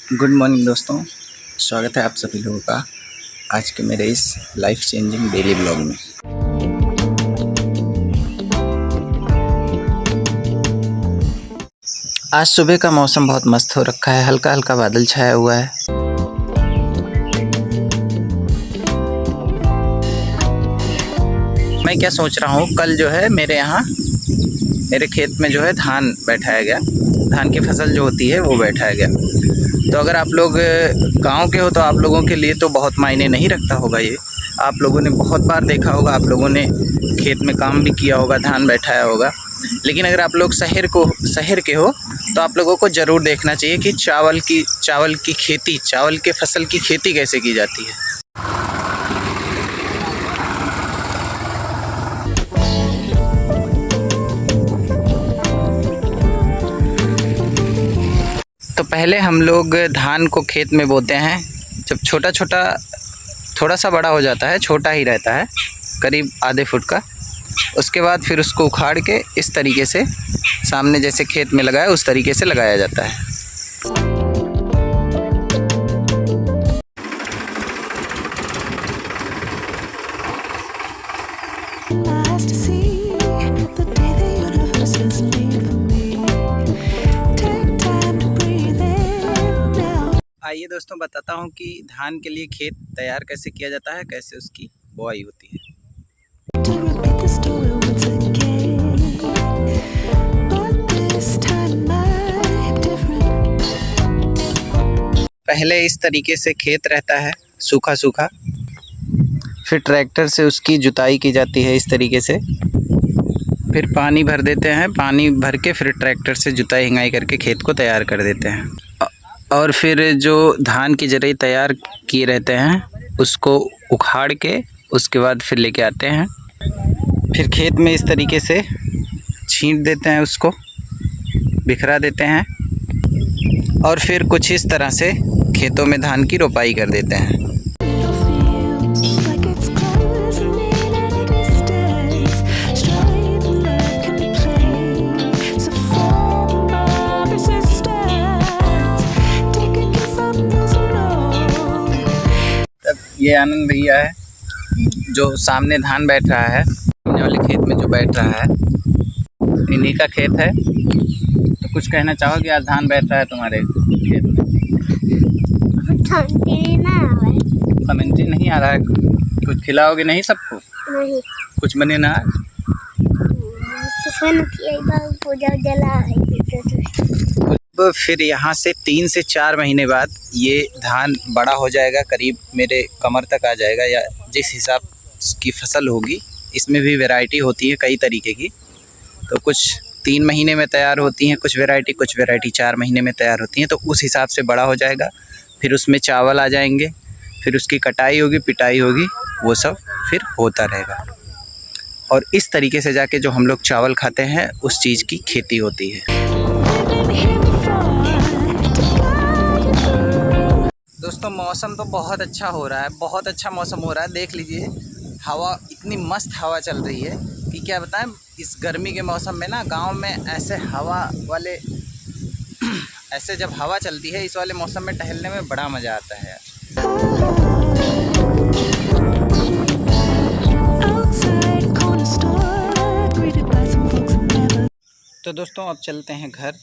Good morning दोस्तों, स्वागत है आप सभी लोगों का आज के मेरे इस लाइफ चेंजिंग डेली ब्लॉग में। आज सुबह का मौसम बहुत मस्त हो रखा है, हल्का हल्का बादल छाया हुआ है। मैं क्या सोच रहा हूँ, कल जो है मेरे खेत में जो है धान बैठाया गया, धान की फसल जो होती है वो बैठाया गया। तो अगर आप लोग गांव के हो तो आप लोगों के लिए तो बहुत मायने नहीं रखता होगा ये। आप लोगों ने बहुत बार देखा होगा, आप लोगों ने खेत में काम भी किया होगा, धान बैठाया होगा। लेकिन अगर आप लोग शहर के हो तो आप लोगों को ज़रूर देखना चाहिए कि चावल के फसल की खेती कैसे की जाती है। तो पहले हम लोग धान को खेत में बोते हैं। जब थोड़ा सा बड़ा हो जाता है, छोटा ही रहता है, करीब आधे फुट का। उसके बाद फिर उसको उखाड़ के इस तरीके से सामने जैसे खेत में लगाया उस तरीके से लगाया जाता है। आइए दोस्तों, बताता हूँ कि धान के लिए खेत तैयार कैसे किया जाता है, कैसे उसकी बुआई होती है। पहले इस तरीके से खेत रहता है, सूखा सूखा। फिर ट्रैक्टर से उसकी जुताई की जाती है इस तरीके से। फिर पानी भर देते हैं, पानी भर के फिर ट्रैक्टर से जुताई हिंगाई करके खेत को तैयार कर देते हैं। और फिर जो धान की जरई तैयार किए रहते हैं उसको उखाड़ के उसके बाद फिर लेके आते हैं। फिर खेत में इस तरीके से छींट देते हैं, उसको बिखरा देते हैं और फिर कुछ इस तरह से खेतों में धान की रोपाई कर देते हैं। ये आनंद भैया है जो सामने धान बैठ रहा है, सामने वाले खेत में जो बैठ रहा है इन्हीं का खेत है। तो कुछ कहना चाहोगे, आज धान बैठ रहा है तुम्हारे खेत में? समझ नहीं आ रहा है। कुछ खिलाओगे नहीं सबको? नहीं। कुछ बने ना? तो फिर यहाँ से 3 से 4 महीने बाद ये धान बड़ा हो जाएगा, करीब मेरे कमर तक आ जाएगा, या जिस हिसाब की फसल होगी। इसमें भी वैरायटी होती है कई तरीके की। तो कुछ 3 महीने में तैयार होती हैं, कुछ वैरायटी 4 महीने में तैयार होती हैं। तो उस हिसाब से बड़ा हो जाएगा। फिर उसमें चावल आ जाएंगे, फिर उसकी कटाई होगी, पिटाई होगी, वो सब फिर होता रहेगा। और इस तरीके से जाके जो हम लोग चावल खाते हैं उस चीज़ की खेती होती है। दोस्तों मौसम तो बहुत अच्छा हो रहा है, बहुत अच्छा मौसम हो रहा है। देख लीजिए, हवा इतनी मस्त हवा चल रही है कि क्या बताएं। इस गर्मी के मौसम में ना गांव में ऐसे ऐसे जब हवा चलती है इस वाले मौसम में टहलने में बड़ा मज़ा आता है यार। तो दोस्तों अब चलते हैं घर।